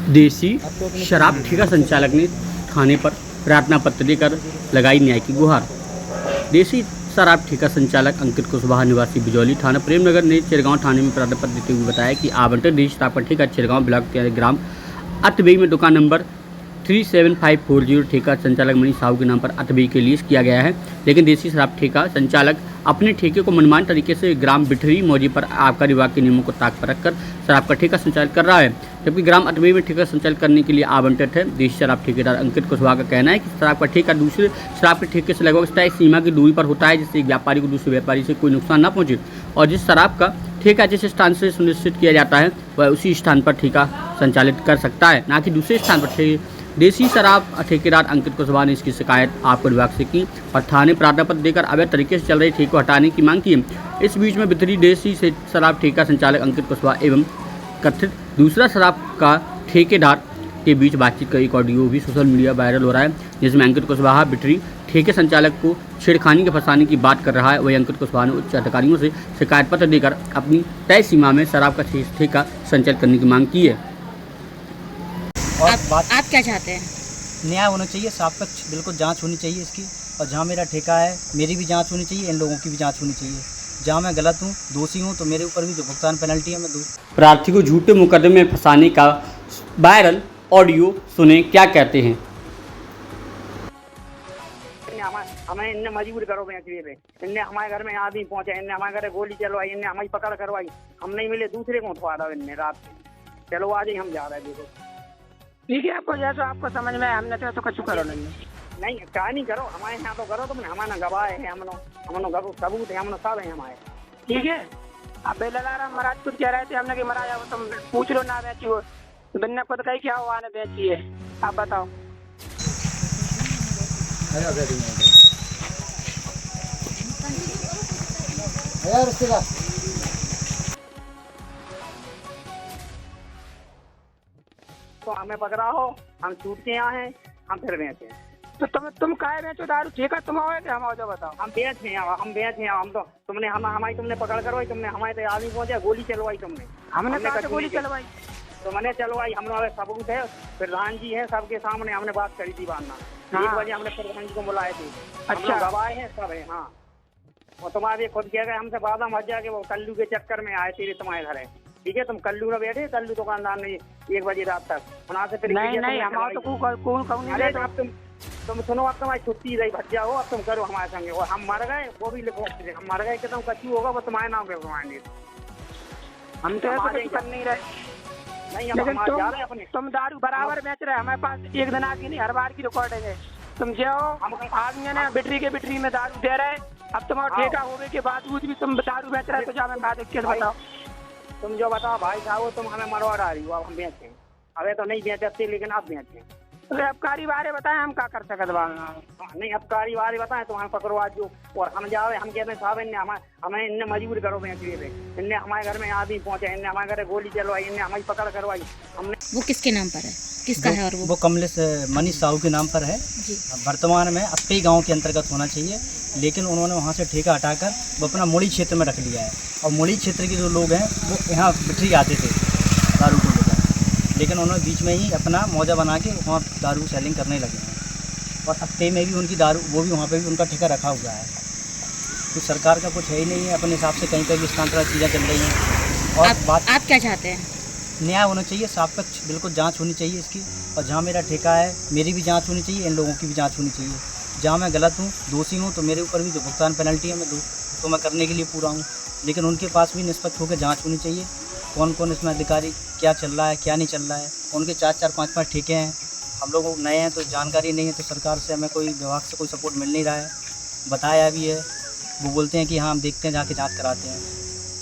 देसी शराब ठेका संचालक ने थाने पर प्रार्थना पत्र देकर लगाई न्याय की गुहार। देसी शराब ठेका संचालक अंकित कुशवाहा निवासी बिजौली थाना प्रेमनगर ने चिरगांव थाने में प्रार्थना पत्र देते हुए बताया कि आवंटित देसी शराब का ठेका चिरगांव ब्लॉक के ग्राम अतबेई में दुकान नंबर 37540 ठेका संचालक मनीष साहू के नाम पर अतबेई के लीज किया गया है, लेकिन देसी शराब ठेका संचालक अपने ठेके को मनमानी तरीके से ग्राम बिठरी मौजी पर आबकारी विभाग के नियमों को ताक पर रखकर शराब का ठेका संचालित कर रहा है, जबकि ग्राम अतबेई में ठेका संचालित करने के लिए आवंटित है। देसी शराब ठेकेदार अंकित कुशवाहा का कहना है कि शराब का ठेका दूसरे शराब के ठेके से लगभग तय सीमा की दूरी पर होता है, जिससे एक व्यापारी को दूसरे व्यापारी से कोई नुकसान न पहुंचे और जिस शराब का ठेका जिस स्थान से सुनिश्चित किया जाता है वह उसी स्थान पर ठेका संचालित कर सकता है, न कि दूसरे स्थान पर। देसी शराब ठेकेदार अंकित कुशवाहा ने इसकी शिकायत आबकारी विभाग से की और थाने प्रार्थना पत्र देकर अवैध तरीके से चल रहे ठेके को हटाने की मांग की है। इस बीच में बिथरी देसी से शराब ठेका संचालक अंकित कुशवाहा एवं कथित दूसरा शराब का ठेकेदार के बीच बातचीत का एक ऑडियो भी सोशल मीडिया वायरल हो रहा है, जिसमें अंकित कुशवाहा बिथरी ठेके संचालक को छेड़खानी के फंसाने की बात कर रहा है। वही अंकित कुशवाहा ने उच्च अधिकारियों से शिकायत पत्र देकर अपनी तय सीमा में शराब का ठेका संचालित करने की मांग की है। और आप क्या चाहते हैं? न्याय होना चाहिए, सापेक्ष बिल्कुल जांच होनी चाहिए इसकी, और जहाँ मेरा ठेका है मेरी भी जांच होनी चाहिए, इन लोगों की भी जांच होनी चाहिए। जहाँ मैं गलत हूँ, दोषी हूँ, तो मेरे ऊपर भी जो भुगतान पेनल्टी है मैं दूँ। प्रार्थी को झूठे मुकदमे में फंसाने का वायरल ऑडियो सुने, क्या कहते हैं। हमें इनने मजबूर करो बेचने पे, इनने हमारे घर में आदमी पहुंचे, इनने हमारे घर गोली चलवाई, इनने हमारी पकड़ करवाई, हम नहीं मिले, दूसरे को उठवा दो इनने रात में। चलो आज ही हम जा रहे हैं, देखो ठीक है, आपको जैसा आपको समझ में हमने तो कछु करो नहीं क्या नहीं करो, हमारे यहाँ तो करो तुमने, हमारा गवाह है, हम सबूत है, हम सब है हमारे। ठीक है, अब बेलगारा महाराज कुछ कह रहे थे हमने कि महाराज तुम पूछ लो ना बेची हो, बिन्ने खुद कही क्या हुआ ने बेची है, आप बताओ। तो हमें पकड़ा हो, हम छूट के यहाँ हैं, हम फिर बेचे हैं। तो तुम काहे बेचो दारू, ठेका तुम आओ कि हम आओ, जो बताओ। हम बेचे हैं, हम तो तुमने हमारी तुमने पकड़ करवाई, तुमने हमारे तो आदमी पहुंचा, गोली चलवाई तुमने। हमने कहा गोली चलवाई, तो मैंने चलवाई, हमारे सबूत है, प्रधान जी है, सबके सामने हमने बात करी थी बारना। 1 बजे हमने प्रधान जी को बुलाए थे। अच्छा, गवाह है, सब है। हाँ, और तुम्हारे खुद कह गए हमसे बादाम मत जाके, वो कल्लू के चक्कर में आए तेरे तुम्हारे घर है। ठीक है, तुम कल्लू में बैठे, कल्लू दुकानदार ने 1 बजे रात तक वहाँ से फिर नहीं हमारा तो कौन तुम सुनो, अब तुम्हारी छुट्टी रही, भज जाओ, अब तुम करो हमारे संगे। और हम मर गए, वो भी लिखो, हम मर गए कि तुम कच्चू होगा, वो तुम्हारे नाम पे घुमाएंगे। हम तो ऐसा कुछ कर नहीं रहे। नहीं, हम जा रहे अपने। तुम दारू बराबर बेच रहे, हमारे पास एक दिन आगे नहीं, हर बार की रिकॉर्डिंग है। तुम जाओ, आदमी ने बिटरी में दारू दे रहे, अब तुम्हारा ठेका होने के बावजूद भी तुम दारू बेच रहे, तो जा मैं बात केस बताओ। तुम जो बताओ भाई साहब, तुम हमें मरवा डाली हो, अब हम बेचते। अबे तो नहीं बेचते, लेकिन अब बेचते। तो अबकारी बारे बताएं, हम क्या कर सकते नहीं, अबकारी बारे बताएं तो हम पकड़ो आज जो, और हम जावे, हम कहते हैं साहब हमें इनने मजबूर करो बेचने पे, इनने हमारे घर में आदमी पहुंचे, इनने हमारे घर गोली चलवाई, इनने हमारी पकड़ करवाई। हमने वो किसके नाम पर है, किसका है? और वो कमलेश मनीष साहू के नाम पर है। वर्तमान में अतबेई गाँव के अंतर्गत होना चाहिए, लेकिन उन्होंने वहाँ से ठेका हटाकर वो अपना मुड़ी क्षेत्र में रख लिया है। और मुड़ी क्षेत्र के जो लोग हैं वो यहाँ बिठरी आते थे दारू को लेकर, लेकिन उन्होंने बीच में ही अपना मौजा बना के वहाँ दारू सेलिंग करने लगे हैं। और अतबेई में भी उनकी दारू, वो भी वहाँ पे भी उनका ठेका रखा हुआ है। तो सरकार का कुछ है ही नहीं है, अपने हिसाब से कहीं पर भी स्थानांतरित चीज़ें चल रही हैं। और आप क्या चाहते हैं? न्याय होना चाहिए, सापेक्ष बिल्कुल जांच होनी चाहिए इसकी, और जहाँ मेरा ठेका है मेरी भी जांच होनी चाहिए, इन लोगों की भी जांच होनी चाहिए। जहाँ मैं गलत हूँ, दोषी हूँ, तो मेरे ऊपर भी जो भुगतान पेनल्टी है मैं दूँ, तो मैं करने के लिए पूरा हूँ। लेकिन उनके पास भी निष्पक्ष होकर जांच होनी चाहिए, कौन कौन इसमें अधिकारी, क्या चल रहा है क्या नहीं चल रहा है। उनके 4-4, 5-5 ठेके हैं, हम लोग नए हैं तो जानकारी नहीं है, तो सरकार से हमें कोई विभाग से कोई सपोर्ट मिल नहीं रहा है। बताया भी है, वो बोलते हैं कि हाँ हम देखते हैं, जाके जाँच कराते हैं।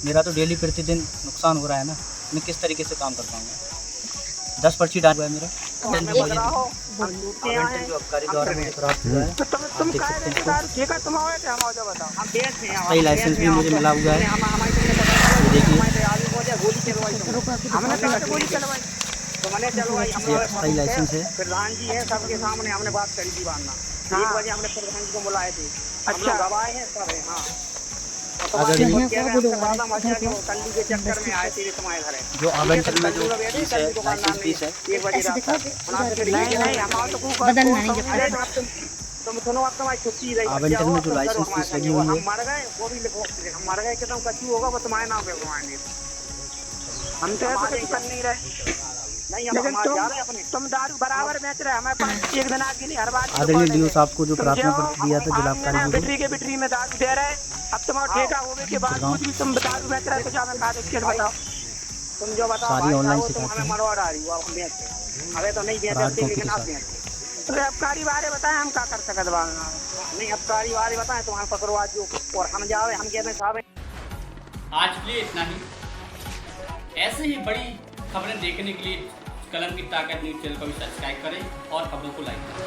मेरा तो डेली प्रतिदिन नुकसान हो रहा है ना, मैं किस तरीके से काम कर पाऊँगा। 10 पर्ची डाल हुआ है मेरा, सही लाइसेंस भी मुझे मिला हुआ है। सही लाइसेंस है, प्रधान जी है, सबके सामने हमने बात करी थी बारना। 1 बजे हमने प्रधान जी को बुलाए थे। अच्छा, गवाह है, सब है। हाँ, अगर तल्ली के चक्कर में आए तेरे तुम्हारे घर है जो आवंटन में जो फीस है, लाइसेंस फीस है, 1 बजे रात नहीं हमारा तो कोई बदलना नहीं जब अरे तुम सुनो अब तुम्हारी छुट्टी रही आवंटन में जो लाइसेंस फीस लगी हुई हम है, मर गए वो भी लिखो हम मर गए कि तुम कच्चू होगा वो तुम्हारे नाम पे घुमाएंगे हम तो ऐसा कुछ कर नहीं रहे। नहीं हम लेकिन जा रहे हैं अपने तुम दारू बराबर बेच रहे, हमारे पास एक दिन आके नहीं, हर बार की आदरणीय रिकॉर्ड है। डीओ साहब को जो तुम प्रार्थना जाओ, पत्र दिया था जिला आप आबकारी बिट्री विभाग, के बिट्री में दारू दे रहे, अब तुम्हारा ठेका होने के बावजूद भी तुम दारू बेच रहे, तो क्या मैं बात इसके बताओ। तुम जो बताओ सारी भाई ऑनलाइन साहब, तुम सिखाते हमें हैं। मरवा रही हो अब हम बेचते हैं। अबे तो नहीं रात बेचते कॉपी लेकिन के आप साथ। बेचते तो अबकारी बारे बताएं हम क्या कर सकते बात। नहीं अबकारी वाले बताएं तुम्हारे पकड़वा जो और हम जावे हम कहते हैं साहब आज के लिए इतना ही। ऐसे ही बड़ी खबरें देखने के लिए कलम की ताकत न्यूज़ चैनल को भी सब्सक्राइब करें और खबरों को लाइक करें।